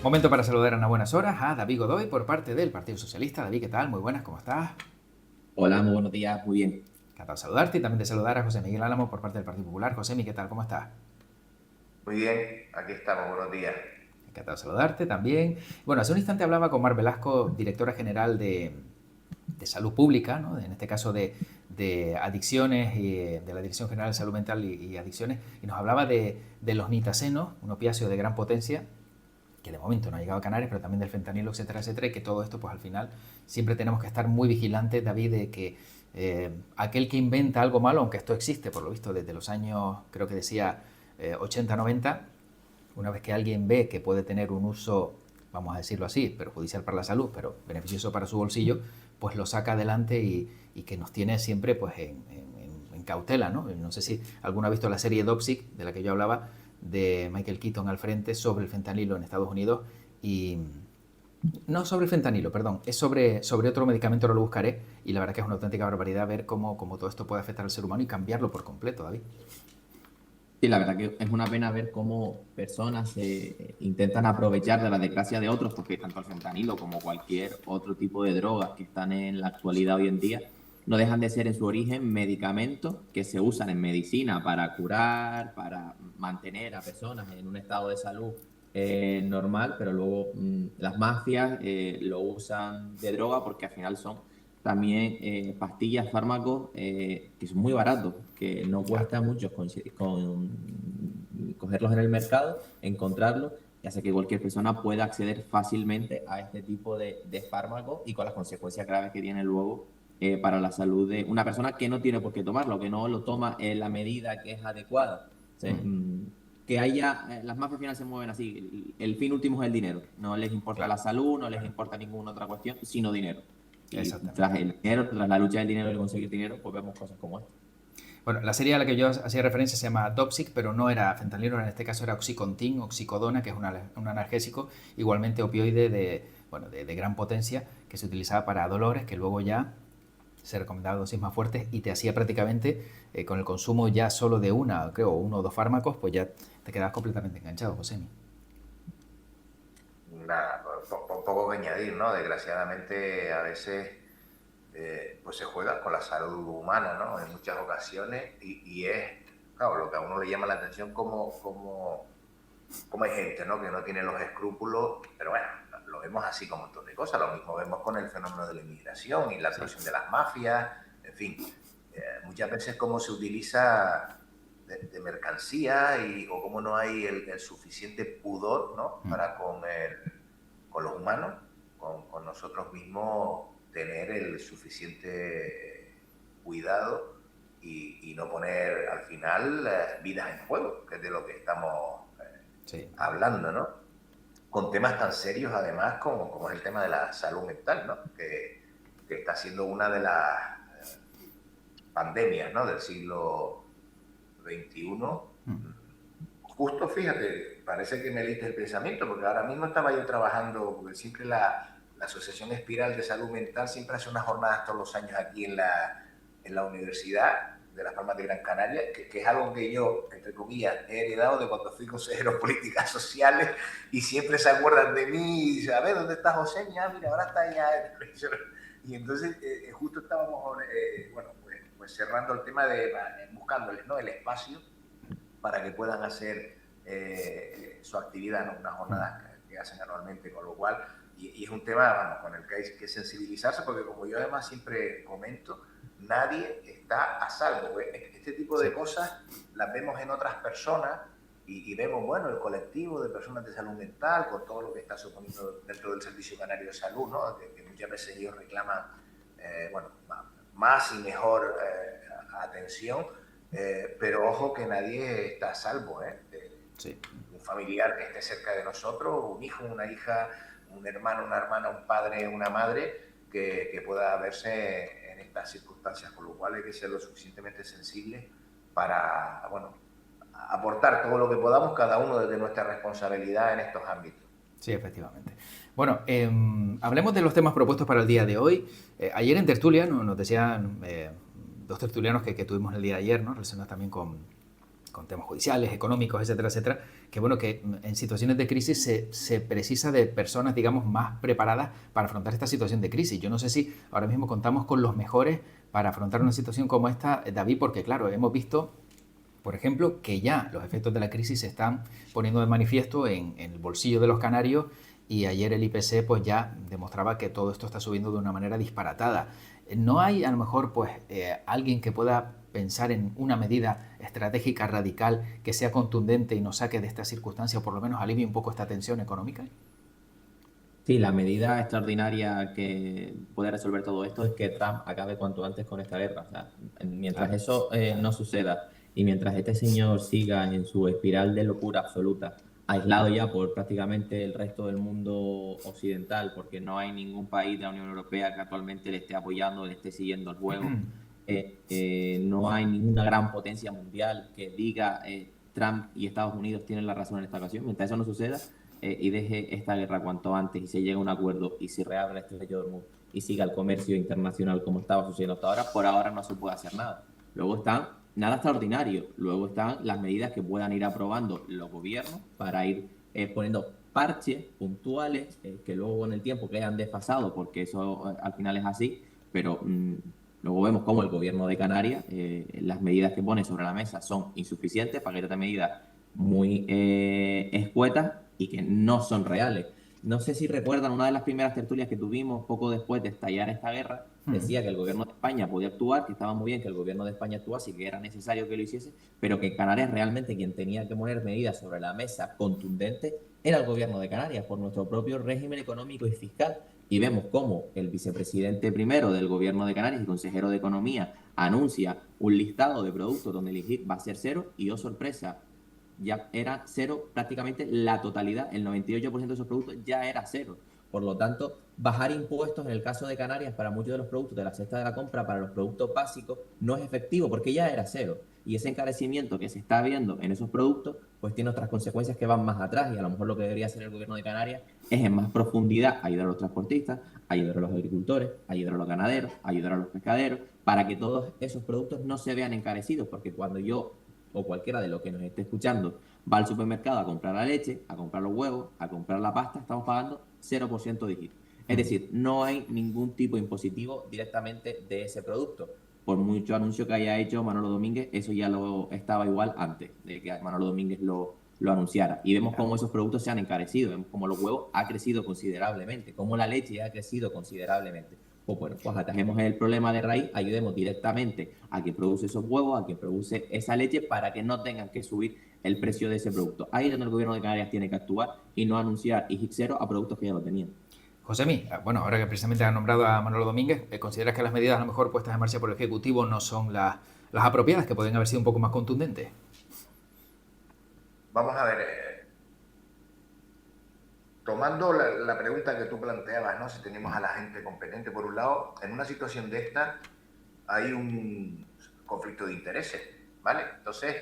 Momento para saludar a unas buenas horas a David Godoy por parte del Partido Socialista. David, ¿qué tal? Muy buenas, ¿cómo estás? Hola, muy buenos días, muy bien. Encantado de saludarte y también de saludar a José Miguel Álamo por parte del Partido Popular. José Miguel, ¿qué tal? ¿Cómo estás? Muy bien, aquí estamos, buenos días. Encantado de saludarte también. Bueno, hace un instante hablaba con Mar Velasco, directora general de Salud Pública, ¿no? En este caso de adicciones, y de la Dirección General de Salud Mental y Adicciones, y nos hablaba de los nitacenos, un opiáceo de gran potencia, que de momento no ha llegado a Canarias, pero también del fentanilo, etcétera, etcétera, y que todo esto, pues al final, siempre tenemos que estar muy vigilantes, David, de que aquel que inventa algo malo, aunque esto existe, por lo visto, desde los años, creo que decía, 80, 90, una vez que alguien ve que puede tener un uso, vamos a decirlo así, perjudicial para la salud, pero beneficioso para su bolsillo, pues lo saca adelante y que nos tiene siempre pues en cautela, ¿no? No sé si alguno ha visto la serie Dopsic, de la que yo hablaba, de Michael Keaton al frente sobre el fentanilo en Estados Unidos y no sobre el fentanilo, perdón, es sobre otro medicamento, ahora lo buscaré y la verdad que es una auténtica barbaridad ver cómo todo esto puede afectar al ser humano y cambiarlo por completo, David. Sí, la verdad que es una pena ver cómo personas intentan aprovechar de la desgracia de otros, porque tanto el fentanilo como cualquier otro tipo de drogas que están en la actualidad hoy en día no dejan de ser en su origen medicamentos que se usan en medicina para curar, para mantener a personas en un estado de salud normal, pero luego las mafias lo usan de droga porque al final son también pastillas, fármacos que son muy baratos, que no Claro. cuesta mucho cogerlos en el mercado, encontrarlos, y hace que cualquier persona pueda acceder fácilmente a este tipo de fármacos y con las consecuencias graves que tiene luego para la salud de una persona que no tiene por qué tomarlo, que no lo toma en la medida que es adecuada. O sea, que haya, las mafias al final se mueven así, el fin último es el dinero, no les importa Claro, la salud, no les importa ninguna otra cuestión, sino dinero. Y tras exactamente. el dinero, tras la lucha del dinero y de conseguir dinero, pues vemos cosas como esta. Bueno, la serie a la que yo hacía referencia se llama Dopsic, pero no era fentanilo, en este caso era Oxycontin, oxicodona, que es un analgésico, igualmente opioide de gran potencia, que se utilizaba para dolores, que luego ya se recomendaba dosis más fuertes y te hacía prácticamente, con el consumo ya solo de uno o dos fármacos, pues ya te quedabas completamente enganchado, José. Nada, poco que añadir, ¿no? Desgraciadamente a veces pues se juega con la salud humana, ¿no? En muchas ocasiones y es, claro, lo que a uno le llama la atención como hay gente, ¿no? Que no tiene los escrúpulos, pero bueno, lo vemos así con un montón de cosas. Lo mismo vemos con el fenómeno de la inmigración y la Sí. actuación de las mafias, en fin. Muchas veces cómo se utiliza de mercancía o cómo no hay el suficiente pudor, ¿no? Para con los humanos, con nosotros mismos, tener el suficiente cuidado y no poner al final vidas en juego, que es de lo que estamos Sí. hablando, ¿no? Con temas tan serios además como es el tema de la salud mental, ¿no? Que está siendo una de las pandemias, ¿no? Del siglo XXI. Justo, fíjate, parece que me leíste el pensamiento, porque ahora mismo estaba yo trabajando, porque siempre la Asociación Espiral de Salud Mental siempre hace unas jornadas todos los años aquí en la Universidad de Las Palmas de Gran Canaria, que es algo que yo, entre comillas, he heredado de cuando fui consejero de políticas sociales y siempre se acuerdan de mí y dicen, a ver, ¿dónde está José? Ya, mira, ahora está allá. Y entonces justo estábamos, bueno, pues cerrando el tema de buscándoles, ¿no? El espacio para que puedan hacer su actividad, ¿no? Unas jornadas que hacen anualmente, con lo cual, y es un tema, vamos, con el que hay que sensibilizarse, porque como yo además siempre comento, nadie está a salvo. Este tipo de Sí. cosas las vemos en otras personas y vemos, bueno, el colectivo de personas de salud mental, con todo lo que está suponiendo dentro del Servicio Canario de Salud, ¿no? Que muchas veces ellos reclaman, bueno, más y mejor atención, pero ojo que nadie está a salvo, Sí. un familiar que esté cerca de nosotros, un hijo, una hija, un hermano, una hermana, un padre, una madre, que pueda verse en estas circunstancias, con lo cual hay que ser lo suficientemente sensibles para, bueno, aportar todo lo que podamos cada uno desde nuestra responsabilidad en estos ámbitos. Sí, efectivamente. Bueno, hablemos de los temas propuestos para el día de hoy. Ayer en tertulia nos decían dos tertulianos que tuvimos el día de ayer, ¿no? Relacionados también con con temas judiciales, económicos, etcétera, etcétera, que bueno, que en situaciones de crisis se precisa de personas, digamos, más preparadas para afrontar esta situación de crisis. Yo no sé si ahora mismo contamos con los mejores para afrontar una situación como esta, David, porque claro, hemos visto, por ejemplo, que ya los efectos de la crisis se están poniendo de manifiesto en el bolsillo de los canarios, y ayer el IPC pues ya demostraba que todo esto está subiendo de una manera disparatada. ¿No hay a lo mejor pues alguien que pueda pensar en una medida estratégica radical que sea contundente y nos saque de esta circunstancia, o por lo menos alivie un poco esta tensión económica? Sí, la medida extraordinaria que puede resolver todo esto es que Trump acabe cuanto antes con esta guerra. O sea, mientras Claro. eso no suceda y mientras este señor siga en su espiral de locura absoluta, aislado ya por prácticamente el resto del mundo occidental, porque no hay ningún país de la Unión Europea que actualmente le esté apoyando, le esté siguiendo el juego, no hay ninguna gran potencia mundial que diga Trump y Estados Unidos tienen la razón en esta ocasión. Mientras eso no suceda, y deje esta guerra cuanto antes y se llegue a un acuerdo y se reabra este estrecho de Hormuz y siga el comercio internacional como estaba sucediendo hasta ahora, por ahora no se puede hacer nada. Luego están, nada extraordinario, luego están las medidas que puedan ir aprobando los gobiernos para ir poniendo parches puntuales que luego en el tiempo quedan desfasados, porque eso al final es así, pero luego vemos cómo el gobierno de Canarias, las medidas que pone sobre la mesa son insuficientes, paquetes de medidas muy escuetas y que no son reales. No sé si recuerdan una de las primeras tertulias que tuvimos poco después de estallar esta guerra, decía que el gobierno de España podía actuar, que estaba muy bien que el gobierno de España actuase y que era necesario que lo hiciese, pero que en Canarias realmente quien tenía que poner medidas sobre la mesa contundentes era el gobierno de Canarias por nuestro propio régimen económico y fiscal. Y vemos cómo el vicepresidente primero del gobierno de Canarias y consejero de Economía anuncia un listado de productos donde el IGIC va a ser cero y, oh sorpresa, ya era cero prácticamente la totalidad, el 98% de esos productos ya era cero. Por lo tanto, bajar impuestos en el caso de Canarias para muchos de los productos de la cesta de la compra, para los productos básicos, no es efectivo porque ya era cero. Y ese encarecimiento que se está viendo en esos productos, pues tiene otras consecuencias que van más atrás, y a lo mejor lo que debería hacer el gobierno de Canarias es en más profundidad ayudar a los transportistas, ayudar a los agricultores, ayudar a los ganaderos, ayudar a los pescaderos, para que todos esos productos no se vean encarecidos, porque cuando yo o cualquiera de los que nos esté escuchando va al supermercado a comprar la leche, a comprar los huevos, a comprar la pasta, estamos pagando 0% de IGI. Es decir, no hay ningún tipo de impositivo directamente de ese producto. Por mucho anuncio que haya hecho Manolo Domínguez, eso ya lo estaba igual antes de que Manolo Domínguez lo anunciara. Y vemos cómo esos productos se han encarecido, vemos cómo los huevos ha crecido considerablemente, cómo la leche ha crecido considerablemente. Pues bueno, pues atajemos el problema de raíz, ayudemos directamente a quien produce esos huevos, a quien produce esa leche, para que no tengan que subir el precio de ese producto. Ahí es donde el gobierno de Canarias tiene que actuar y no anunciar IGIC cero a productos que ya lo tenían. Josemi, bueno, ahora que precisamente ha nombrado a Manolo Domínguez, ¿consideras que las medidas a lo mejor puestas en marcha por el Ejecutivo no son las apropiadas, que pueden haber sido un poco más contundentes? Vamos a ver, tomando la pregunta que tú planteabas, ¿no? Si tenemos a la gente competente, por un lado, en una situación de esta hay un conflicto de intereses, ¿vale? Entonces,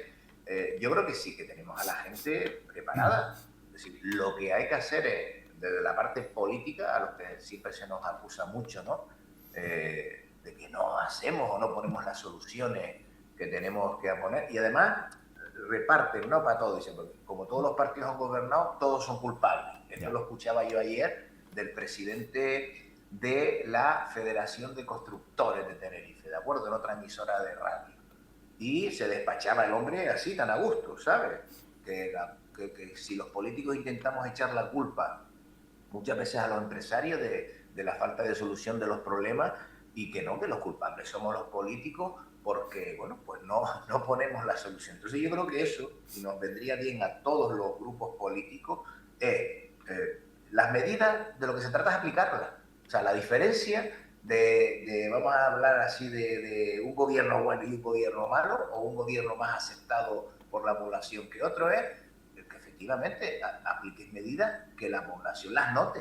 yo creo que sí, que tenemos a la gente preparada. Es decir, lo que hay que hacer es, desde la parte política, a lo que siempre se nos acusa mucho, ¿no? De que no hacemos o no ponemos las soluciones que tenemos que poner. Y además, reparten, ¿no? Para todo. Dicen, porque como todos los partidos han gobernado, todos son culpables. Esto lo escuchaba yo ayer del presidente de la Federación de Constructores de Tenerife, ¿de acuerdo? En otra emisora de radio. Y se despachaba el hombre así, tan a gusto, ¿sabes? Que si los políticos intentamos echar la culpa muchas veces a los empresarios de la falta de solución de los problemas, y que no, que los culpables somos los políticos porque, bueno, pues no ponemos la solución. Entonces yo creo que eso, y nos vendría bien a todos los grupos políticos, las medidas, de lo que se trata es aplicarlas. O sea, la diferencia vamos a hablar así, de un gobierno bueno y un gobierno malo, o un gobierno más aceptado por la población que otro, es que efectivamente apliques medidas que la población las note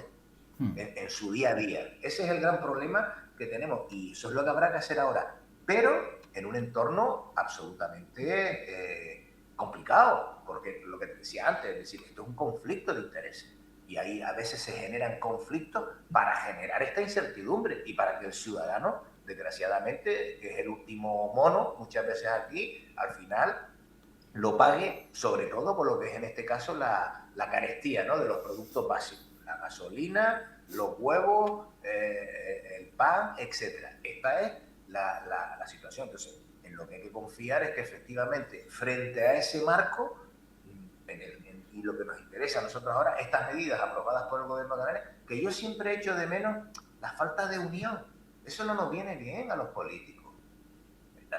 en su día a día. Ese es el gran problema que tenemos, y eso es lo que habrá que hacer ahora, pero en un entorno absolutamente complicado, porque lo que te decía antes, es decir, esto es un conflicto de intereses. Y ahí a veces se generan conflictos para generar esta incertidumbre y para que el ciudadano, desgraciadamente, que es el último mono muchas veces aquí, al final lo pague sobre todo por lo que es en este caso la carestía, ¿no?, de los productos básicos, la gasolina, los huevos, el pan, etcétera. Esta es la situación. Entonces, en lo que hay que confiar es que efectivamente, frente a ese marco, y lo que nos interesa a nosotros ahora, estas medidas aprobadas por el gobierno de Canarias, que yo siempre he hecho de menos la falta de unión. Eso no nos viene bien a los políticos.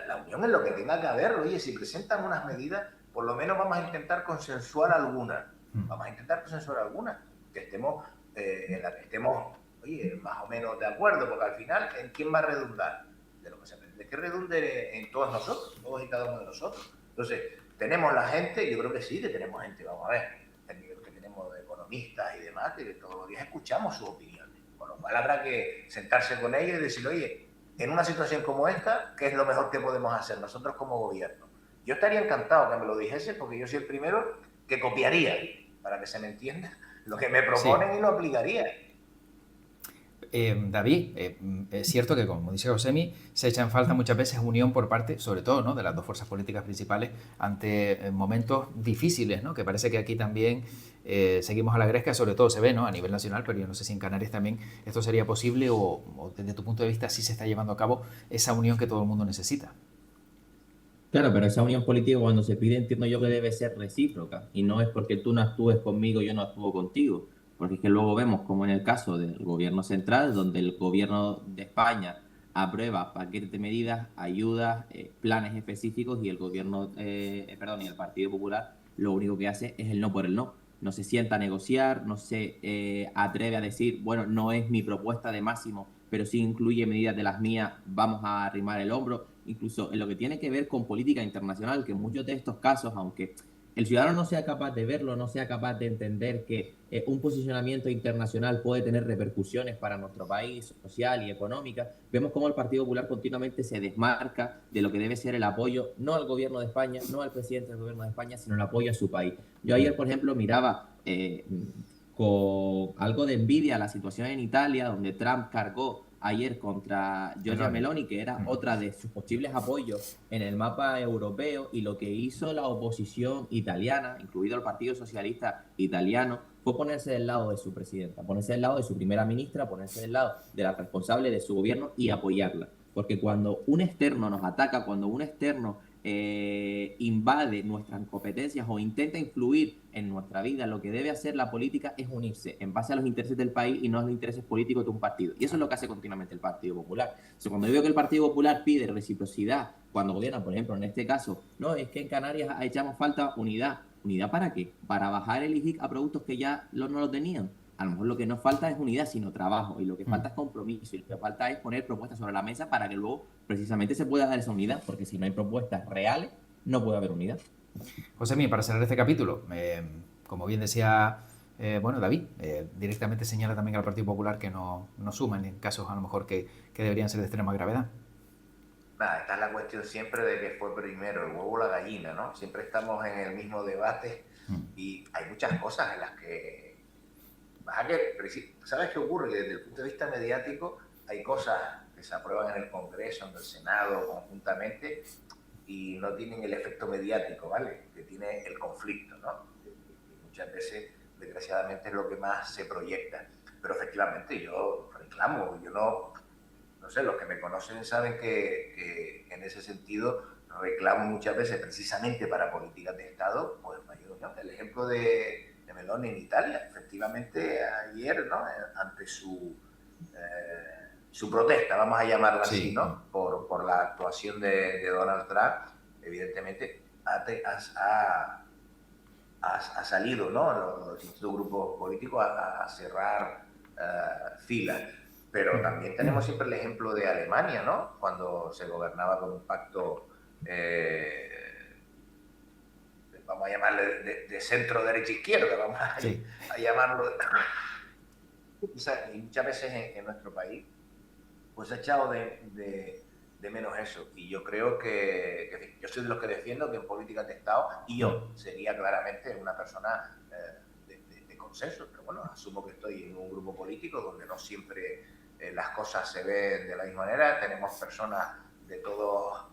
La unión es lo que tenga que haber. Oye, si presentan unas medidas, por lo menos vamos a intentar consensuar algunas. Vamos a intentar consensuar algunas que estemos, en la que estemos, oye, más o menos de acuerdo, porque al final, ¿en quién va a redundar? De lo que se pretende que redunde en todos nosotros, todos y cada uno de nosotros. Entonces, tenemos la gente, yo creo que sí, que tenemos gente, vamos a ver, el nivel que tenemos de economistas y demás, que todos los días escuchamos sus opiniones. Con lo cual habrá que sentarse con ellos y decir, oye, en una situación como esta, ¿qué es lo mejor que podemos hacer nosotros como gobierno? Yo estaría encantado que me lo dijese, porque yo soy el primero que copiaría, para que se me entienda, lo que me proponen y lo aplicaría. David, es cierto que, como dice Josemi, se echa en falta muchas veces unión por parte, sobre todo, ¿no?, de las dos fuerzas políticas principales ante momentos difíciles, ¿no?, que parece que aquí también seguimos a la gresca, sobre todo se ve, ¿no?, a nivel nacional, pero yo no sé si en Canarias también esto sería posible o desde tu punto de vista sí se está llevando a cabo esa unión que todo el mundo necesita. Claro, pero esa unión política cuando se pide entiendo yo que debe ser recíproca y no es porque tú no actúes conmigo, yo no actúo contigo, porque es que luego vemos como en el caso del gobierno central, donde el gobierno de España aprueba paquetes de medidas, ayudas, planes específicos y el gobierno, perdón, y el Partido Popular lo único que hace es el no por el no. No se sienta a negociar, no se atreve a decir, bueno, no es mi propuesta de máximo, pero sí incluye medidas de las mías, vamos a arrimar el hombro incluso en lo que tiene que ver con política internacional, que en muchos de estos casos, aunque el ciudadano no sea capaz de verlo, no sea capaz de entender que un posicionamiento internacional puede tener repercusiones para nuestro país, social y económica, vemos cómo el Partido Popular continuamente se desmarca de lo que debe ser el apoyo, no al gobierno de España, no al presidente del gobierno de España, sino el apoyo a su país. Yo ayer, por ejemplo, miraba con algo de envidia la situación en Italia, donde Trump cargó ayer contra Giorgia Meloni, que era otra de sus posibles apoyos en el mapa europeo, y lo que hizo la oposición italiana, incluido el Partido Socialista Italiano, fue ponerse del lado de su presidenta, ponerse del lado de su primera ministra, ponerse del lado de la responsable de su gobierno y apoyarla. Porque cuando un externo nos ataca, cuando un externo invade nuestras competencias o intenta influir en nuestra vida, lo que debe hacer la política es unirse en base a los intereses del país y no a los intereses políticos de un partido. Y eso es lo que hace continuamente el Partido Popular. O sea, cuando yo veo que el Partido Popular pide reciprocidad cuando gobierna, por ejemplo, en este caso, no, es que en Canarias echamos falta unidad. ¿Unidad para qué? Para bajar el IGIC a productos que ya no lo tenían. A lo mejor lo que no falta es unidad, sino trabajo. Y lo que falta es compromiso. Y lo que falta es poner propuestas sobre la mesa para que luego precisamente se pueda dar esa unidad. Porque si no hay propuestas reales, no puede haber unidad. Josemi, para cerrar este capítulo, como bien decía bueno, David, directamente señala también al Partido Popular que no suman en casos a lo mejor que deberían ser de extrema gravedad. Nada, esta es la cuestión siempre de que fue primero el huevo o la gallina, ¿no? Siempre estamos en el mismo debate y hay muchas cosas en las que... ¿Sabes qué ocurre? Que desde el punto de vista mediático hay cosas que se aprueban en el Congreso, en el Senado, conjuntamente, y no tienen el efecto mediático, ¿vale? Que tiene el conflicto, ¿no? Que muchas veces, desgraciadamente, es lo que más se proyecta. Pero efectivamente yo reclamo, yo no sé, los que me conocen saben que en ese sentido reclamo muchas veces precisamente para políticas de Estado, pues mayor, ¿no? El ejemplo de Meloni en Italia, efectivamente ayer, ¿no? Ante su protesta, vamos a llamarla así, ¿no? Por la actuación de Donald Trump, evidentemente ha salido, ¿no?, los distintos grupos políticos a cerrar filas. Pero también tenemos siempre el ejemplo de Alemania, ¿no?, cuando se gobernaba con un pacto, vamos a llamarle de centro, derecha, izquierda, vamos a llamarlo. Y muchas veces en nuestro país pues se ha echado de menos eso. Y yo creo que yo soy de los que defiendo que en políticas de Estado, y yo sería claramente una persona de consenso, pero bueno, asumo que estoy en un grupo político donde no siempre las cosas se ven de la misma manera. Tenemos personas de todos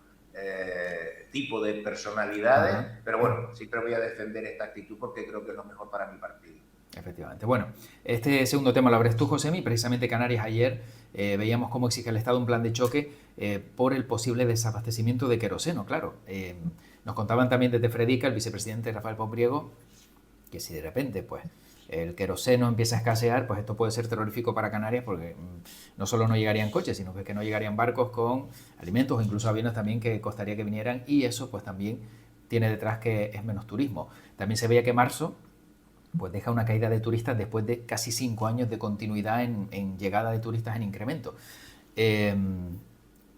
tipo de personalidades, Ajá. pero bueno, siempre voy a defender esta actitud porque creo que es lo mejor para mi partido. Efectivamente. Bueno, este segundo tema lo abres tú, Josemi. Precisamente Canarias ayer veíamos cómo exige el Estado un plan de choque por el posible desabastecimiento de queroseno, claro. Nos contaban también desde Fredica, el vicepresidente Rafael Pombriego, que si de repente pues el queroseno empieza a escasear, pues esto puede ser terrorífico para Canarias porque no solo no llegarían coches, sino que no llegarían barcos con alimentos o incluso aviones también que costaría que vinieran, y eso pues también tiene detrás que es menos turismo. También se veía que marzo pues deja una caída de turistas después de casi 5 años de continuidad en llegada de turistas en incremento. Eh,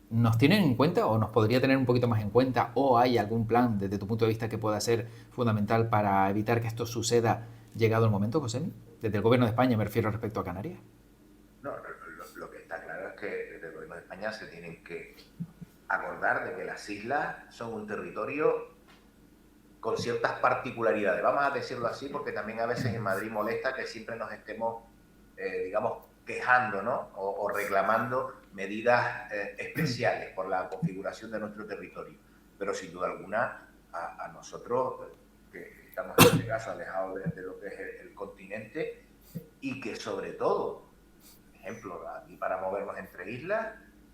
¿Nos tienen en cuenta o nos podría tener un poquito más en cuenta, o hay algún plan desde tu punto de vista que pueda ser fundamental para evitar que esto suceda llegado el momento, José? Desde el gobierno de España me refiero respecto a Canarias. No, lo que está claro es que desde el gobierno de España se tienen que acordar de que las islas son un territorio con ciertas particularidades, vamos a decirlo así, porque también a veces en Madrid molesta que siempre nos estemos, digamos, quejando, ¿no? O reclamando medidas especiales por la configuración de nuestro territorio. Pero sin duda alguna, a nosotros, que estamos en este caso alejados de lo que es el continente, y que sobre todo, por ejemplo, aquí para movernos entre islas,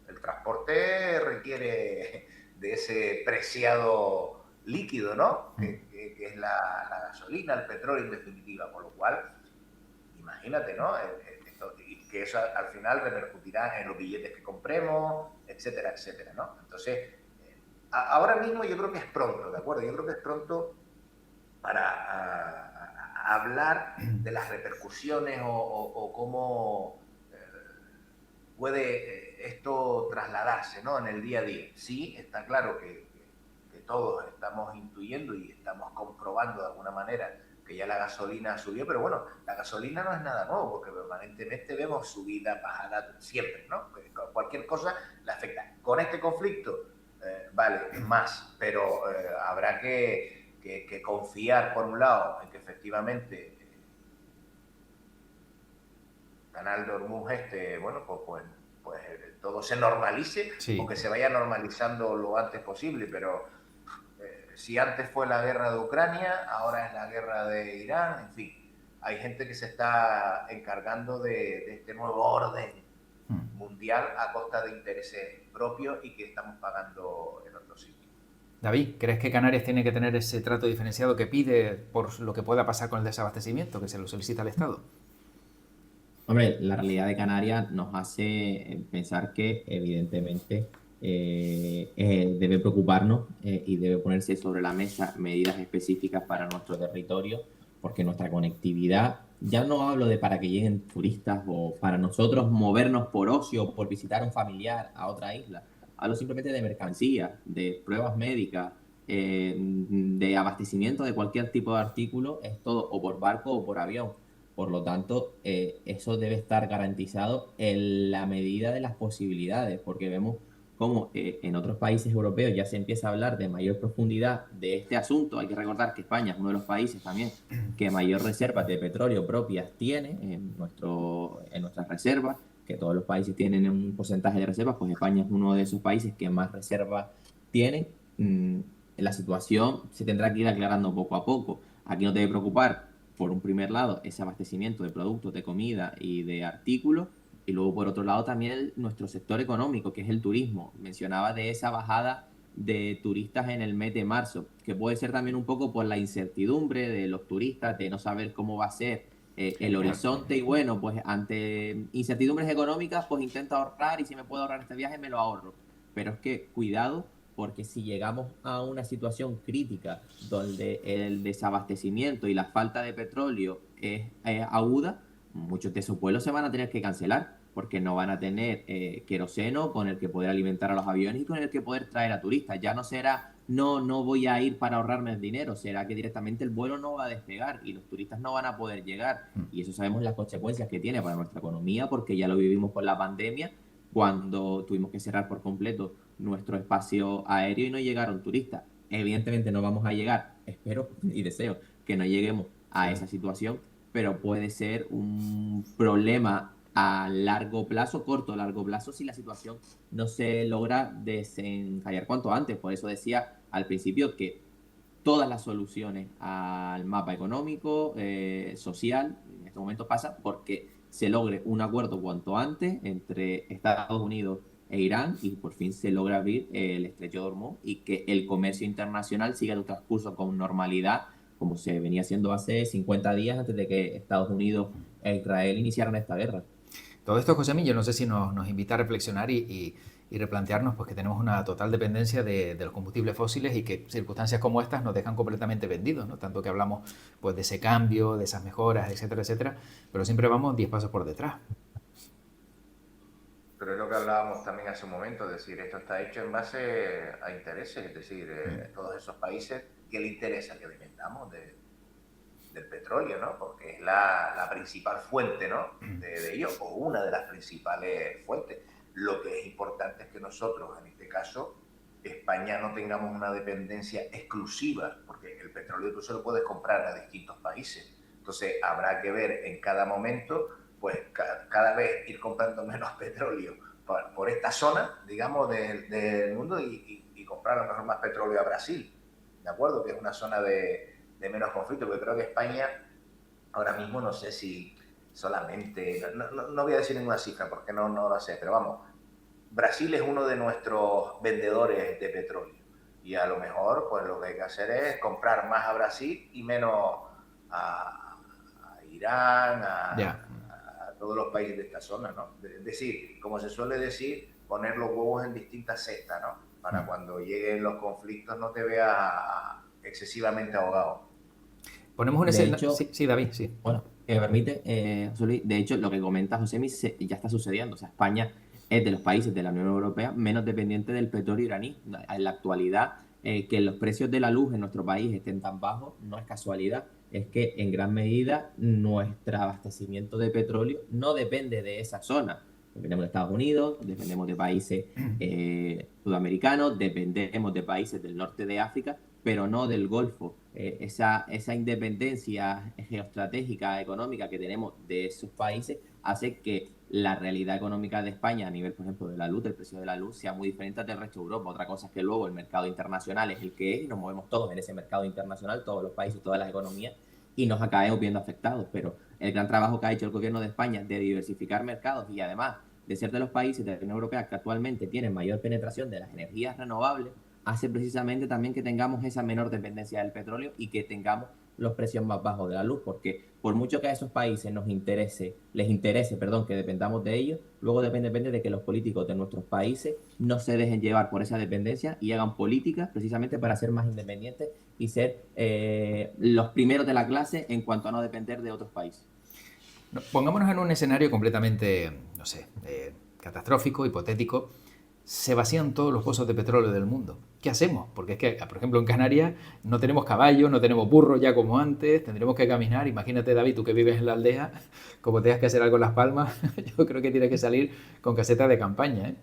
el transporte requiere de ese preciado líquido, ¿no? Que es la gasolina, el petróleo en definitiva, con lo cual, imagínate, ¿no? Y que eso al final repercutirá en los billetes que compremos, etcétera, etcétera, ¿no? Entonces, ahora mismo yo creo que es pronto, ¿de acuerdo? Yo creo que es pronto para hablar de las repercusiones o cómo puede esto trasladarse, ¿no? En el día a día. Sí, está claro que todos estamos intuyendo y estamos comprobando de alguna manera que ya la gasolina subió, pero bueno, la gasolina no es nada nuevo, porque permanentemente vemos subida, bajada, siempre, ¿no? Cualquier cosa le afecta. Con este conflicto, vale, más, pero habrá que confiar, por un lado, en que efectivamente Canal de Hormuz bueno, pues todo se normalice, Sí. o que se vaya normalizando lo antes posible, pero si antes fue la guerra de Ucrania, ahora es la guerra de Irán, en fin, hay gente que se está encargando de este nuevo orden mundial a costa de intereses propios y que estamos pagando en otros sitios. David, ¿crees que Canarias tiene que tener ese trato diferenciado que pide por lo que pueda pasar con el desabastecimiento, que se lo solicita al Estado? Hombre, la realidad de Canarias nos hace pensar que evidentemente debe preocuparnos y debe ponerse sobre la mesa medidas específicas para nuestro territorio, porque nuestra conectividad, ya no hablo de para que lleguen turistas o para nosotros movernos por ocio, por visitar a un familiar a otra isla, hablo simplemente de mercancía, de pruebas médicas, de abastecimiento de cualquier tipo de artículo, es todo o por barco o por avión. Por lo tanto, eso debe estar garantizado en la medida de las posibilidades, porque vemos cómo en otros países europeos ya se empieza a hablar de mayor profundidad de este asunto. Hay que recordar que España es uno de los países también que mayor reservas de petróleo propias tiene en nuestras reservas, que todos los países tienen un porcentaje de reservas, pues España es uno de esos países que más reservas tiene. La situación se tendrá que ir aclarando poco a poco. Aquí no te debe preocupar, por un primer lado, ese abastecimiento de productos, de comida y de artículos, y luego por otro lado también nuestro sector económico, que es el turismo. Mencionaba de esa bajada de turistas en el mes de marzo, que puede ser también un poco por la incertidumbre de los turistas, de no saber cómo va a ser el horizonte, y bueno, pues ante incertidumbres económicas, pues intento ahorrar, y si me puedo ahorrar este viaje, me lo ahorro. Pero es que cuidado, porque si llegamos a una situación crítica donde el desabastecimiento y la falta de petróleo es aguda, muchos de esos vuelos se van a tener que cancelar porque no van a tener queroseno con el que poder alimentar a los aviones y con el que poder traer a turistas. Ya no será, no voy a ir para ahorrarme el dinero, será que directamente el vuelo no va a despegar y los turistas no van a poder llegar. Y eso sabemos las consecuencias que tiene para nuestra economía, porque ya lo vivimos con la pandemia, cuando tuvimos que cerrar por completo nuestro espacio aéreo y no llegaron turistas. Evidentemente no vamos a llegar, espero y deseo que no lleguemos a esa situación, pero puede ser un problema a largo plazo, corto, largo plazo, si la situación no se logra desencallar cuanto antes. Por eso decía al principio que todas las soluciones al mapa económico, social, en este momento pasa porque se logre un acuerdo cuanto antes entre Estados Unidos e Irán y por fin se logra abrir el estrecho de Hormuz y que el comercio internacional siga su transcurso con normalidad, como se venía haciendo hace 50 días antes de que Estados Unidos e Israel iniciaran esta guerra. Todo esto, José, yo no sé si nos invita a reflexionar y replantearnos pues, que tenemos una total dependencia de los combustibles fósiles y que circunstancias como estas nos dejan completamente vendidos, ¿no? Tanto que hablamos pues, de ese cambio, de esas mejoras, etcétera, etcétera, pero siempre vamos 10 pasos por detrás. Pero es lo que hablábamos también hace un momento, es decir, esto está hecho en base a intereses, es decir, todos esos países, ¿qué le interesa? Que dependamos del petróleo, ¿no? Porque es la principal fuente, ¿no? De ello, o una de las principales fuentes. Lo que es importante es que nosotros, en este caso, España no tengamos una dependencia exclusiva, porque el petróleo tú se lo puedes comprar a distintos países. Entonces, habrá que ver en cada momento, pues cada vez ir comprando menos petróleo por esta zona, digamos, del mundo y comprar a lo mejor más petróleo a Brasil, ¿de acuerdo? Que es una zona de menos conflicto, porque creo que España ahora mismo no sé si solamente, no voy a decir ninguna cifra porque no lo sé, pero vamos, Brasil es uno de nuestros vendedores de petróleo y a lo mejor pues lo que hay que hacer es comprar más a Brasil y menos a Irán, Ya. a todos los países de esta zona, ¿no? Es decir, como se suele decir, poner los huevos en distintas cestas, ¿no? Para cuando lleguen los conflictos no te veas excesivamente ahogado. Ponemos un De escenario... hecho, Sí, sí, David, sí. bueno, me permite, José Luis, de hecho, lo que comenta José ya está sucediendo. O sea, España es de los países de la Unión Europea menos dependiente del petróleo iraní. En la actualidad, que los precios de la luz en nuestro país estén tan bajos no es casualidad. Es que en gran medida nuestro abastecimiento de petróleo no depende de esa zona. Dependemos de Estados Unidos, dependemos de países sudamericanos, dependemos de países del norte de África, pero no del Golfo. Esa independencia geoestratégica, económica que tenemos de esos países hace que la realidad económica de España a nivel, por ejemplo, de la luz, del precio de la luz, sea muy diferente del resto de Europa. Otra cosa es que luego el mercado internacional es el que es y nos movemos todos en ese mercado internacional, todos los países, todas las economías, y nos acabemos viendo afectados. Pero el gran trabajo que ha hecho el gobierno de España de diversificar mercados y además de ser de los países de la Unión Europea que actualmente tienen mayor penetración de las energías renovables, hace precisamente también que tengamos esa menor dependencia del petróleo y que tengamos los precios más bajos de la luz, porque por mucho que a esos países les interese, que dependamos de ellos, luego depende de que los políticos de nuestros países no se dejen llevar por esa dependencia y hagan políticas precisamente para ser más independientes y ser los primeros de la clase en cuanto a no depender de otros países. No, pongámonos en un escenario completamente, no sé, catastrófico, hipotético. Se vacían todos los pozos de petróleo del mundo. ¿Qué hacemos? Porque es que, por ejemplo, en Canarias no tenemos caballos, no tenemos burros ya como antes, tendremos que caminar. Imagínate, David, tú que vives en la aldea, como tengas que hacer algo en Las Palmas, yo creo que tienes que salir con caseta de campaña, ¿eh?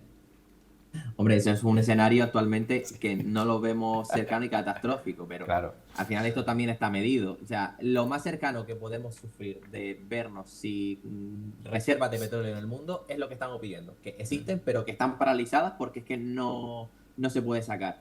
Hombre, eso es un escenario actualmente que no lo vemos cercano y catastrófico, pero Claro. al final esto también está medido. O sea, lo más cercano que podemos sufrir de vernos sin reservas de petróleo en el mundo es lo que estamos pidiendo, que existen, pero que están paralizadas porque es que no se puede sacar.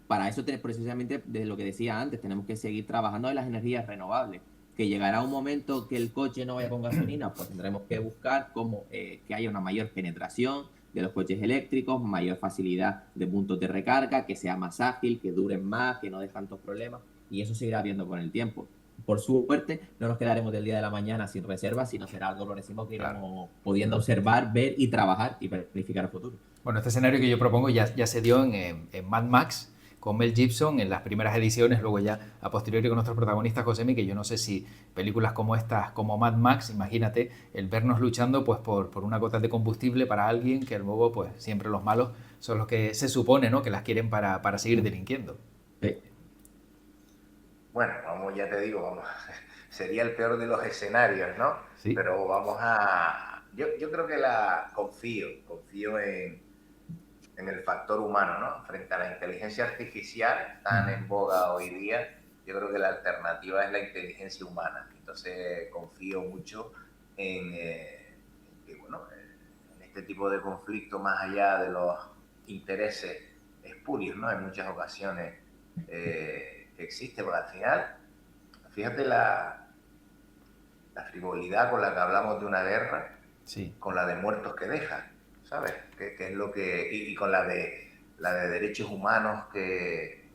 Para eso, precisamente, de lo que decía antes, tenemos que seguir trabajando en las energías renovables. Que llegará un momento que el coche no vaya con gasolina, pues tendremos que buscar cómo que haya una mayor penetración de los coches eléctricos, mayor facilidad de puntos de recarga, que sea más ágil, que duren más, que no den tantos problemas, y eso se irá viendo con el tiempo. Por suerte, no nos quedaremos del día de la mañana sin reservas, sino será algo progresivo que iremos pudiendo observar, ver y trabajar y planificar el futuro. Bueno, este escenario que yo propongo ya se dio en Mad Max con Mel Gibson en las primeras ediciones, luego ya a posteriori con nuestros protagonistas, Josemi, que yo no sé si películas como estas, como Mad Max, imagínate el vernos luchando pues por una gota de combustible para alguien que luego pues siempre los malos son los que se supone, ¿no?, que las quieren para seguir delinquiendo. Sí. Bueno, vamos, ya te digo, vamos, sería el peor de los escenarios, ¿no? Sí. Pero vamos a... Yo creo que confío en el factor humano, ¿no? Frente a la inteligencia artificial tan en boga hoy día, yo creo que la alternativa es la inteligencia humana. Entonces confío mucho en bueno, en este tipo de conflicto, más allá de los intereses espurios, ¿no? En muchas ocasiones que existe, porque al final, fíjate la frivolidad con la que hablamos de una guerra, Sí. con la de muertos que deja, ¿sabes? Que es lo que... Y con la de derechos humanos que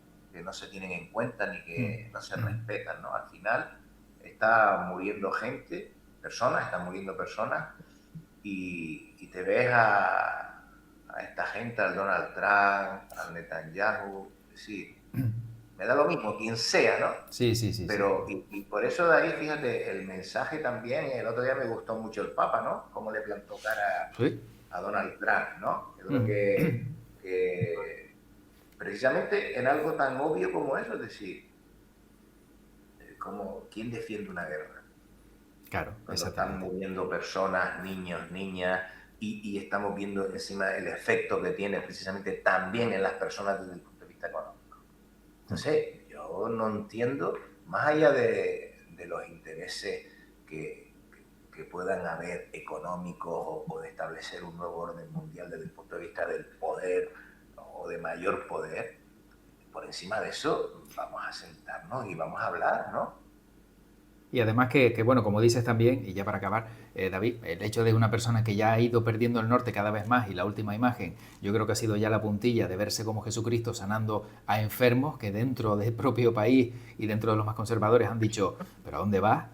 no se tienen en cuenta ni que no se respetan, ¿no? Al final está muriendo gente, están muriendo personas, y te ves a esta gente, al Donald Trump, al Netanyahu, es decir, me da lo mismo, quien sea, ¿no? Sí, sí, sí. Pero, sí. y por eso de ahí, fíjate, el mensaje también, el otro día me gustó mucho el Papa, ¿no? Cómo le plantó cara ¿Sí? a Donald Trump, ¿no? Yo creo que precisamente en algo tan obvio como eso, es decir, ¿quién defiende una guerra? Claro, Cuando están exactamente. muriendo personas, niños, niñas, y estamos viendo encima el efecto que tiene precisamente también en las personas desde el punto de vista económico. Entonces, yo no entiendo, más allá de los intereses que puedan haber económicos o de establecer un nuevo orden mundial desde el punto de vista del poder o de mayor poder, por encima de eso vamos a sentarnos y vamos a hablar, ¿no? Y además bueno, como dices también, y ya para acabar, David, el hecho de una persona que ya ha ido perdiendo el norte cada vez más, y la última imagen yo creo que ha sido ya la puntilla de verse como Jesucristo sanando a enfermos que dentro del propio país y dentro de los más conservadores han dicho, ¿pero a dónde vas?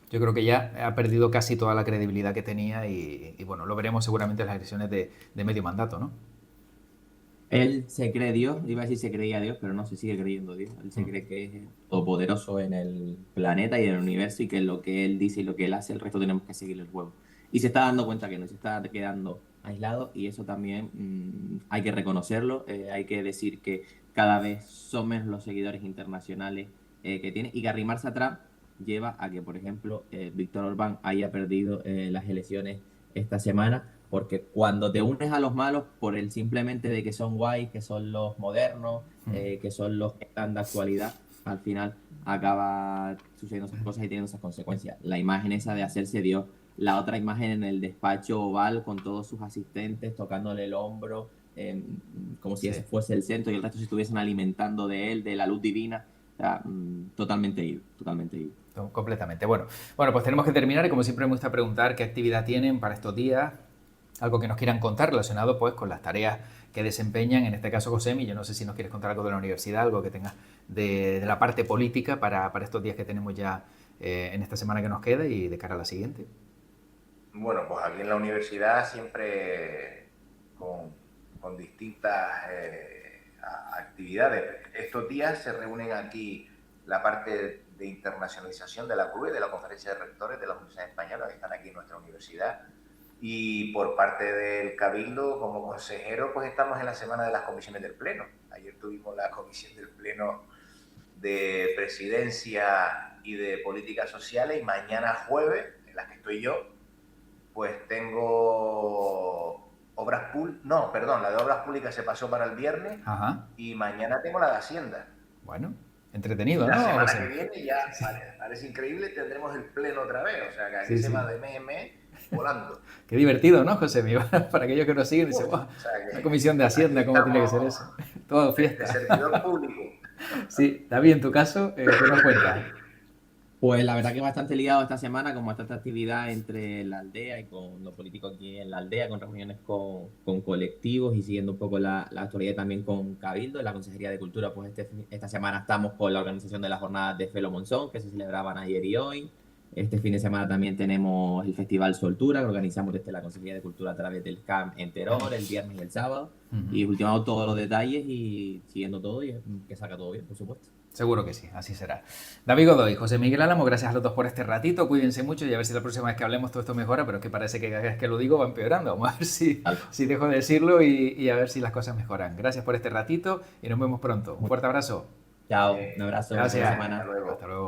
Yo creo que ya ha perdido casi toda la credibilidad que tenía y bueno, lo veremos seguramente en las elecciones de medio mandato, ¿no? Él se cree Dios, iba a decir se creía Dios, pero no se sigue creyendo Dios. Él se cree que es todopoderoso en el planeta y en el universo y que lo que él dice y lo que él hace, el resto tenemos que seguirle el juego. Y se está dando cuenta que no, se está quedando aislado y eso también hay que reconocerlo. Hay que decir que cada vez son menos los seguidores internacionales que tiene y que arrimarse atrás lleva a que, por ejemplo, Víctor Orbán haya perdido las elecciones esta semana porque cuando te unes a los malos por el simplemente de que son guays, que son los modernos, que son los que están de actualidad, al final acaba sucediendo esas cosas y teniendo esas consecuencias. La imagen esa de hacerse Dios, la otra imagen en el despacho oval con todos sus asistentes tocándole el hombro, como si Sí. ese fuese el centro y el resto se estuviesen alimentando de él, de la luz divina. O sea, totalmente ido, totalmente ido. Completamente. Bueno, pues tenemos que terminar y como siempre me gusta preguntar qué actividad tienen para estos días, algo que nos quieran contar relacionado pues con las tareas que desempeñan, en este caso Josemi, yo no sé si nos quieres contar algo de la universidad, algo que tengas de la parte política para estos días que tenemos ya en esta semana que nos queda y de cara a la siguiente. Bueno, pues aquí en la universidad siempre con distintas actividades. Estos días se reúnen aquí la parte de internacionalización de la CUE, de la Conferencia de Rectores de la Universidad Española, que están aquí en nuestra universidad. Y por parte del Cabildo, como consejero, pues estamos en la semana de las comisiones del Pleno. Ayer tuvimos la comisión del Pleno de Presidencia y de Políticas Sociales y mañana jueves, en la que estoy yo, pues tengo la de Obras Públicas se pasó para el viernes. Ajá. Y mañana tengo la de Hacienda. Bueno, Y entretenido, la ¿no, semana José? que viene ya, parece increíble, tendremos el pleno otra vez. O sea, que aquí Sí, se sí. va de mes en mes volando. Qué divertido, ¿no, José? Para aquellos que nos siguen, dicen, O sea, la que comisión de aquí Hacienda, ¿cómo tiene que ser estamos eso? Todo de fiesta. servidor público. Sí, David, en tu caso, ¿qué nos cuentas? Pues la verdad que bastante ligado esta semana con bastante actividad entre la aldea y con los políticos aquí en la aldea, con reuniones con colectivos y siguiendo un poco la actualidad también con Cabildo. En la Consejería de Cultura, pues esta semana estamos con la organización de las jornadas de Felo Monzón, que se celebraban ayer y hoy. Este fin de semana también tenemos el Festival Soltura, que organizamos desde la Consejería de Cultura a través del CAM en Teror, el viernes y el sábado. Y ultimando todos los detalles y siguiendo todo y que salga todo bien, por supuesto. Seguro que sí, así será. David Godoy, José Miguel Álamo, gracias a los dos por este ratito. Cuídense mucho y a ver si la próxima vez que hablemos todo esto mejora, pero es que parece que cada vez que lo digo va empeorando. Vamos a ver si dejo de decirlo y a ver si las cosas mejoran. Gracias por este ratito y nos vemos pronto. Un fuerte abrazo. Chao, un abrazo, buena Gracias. semana. Hasta luego. Hasta luego.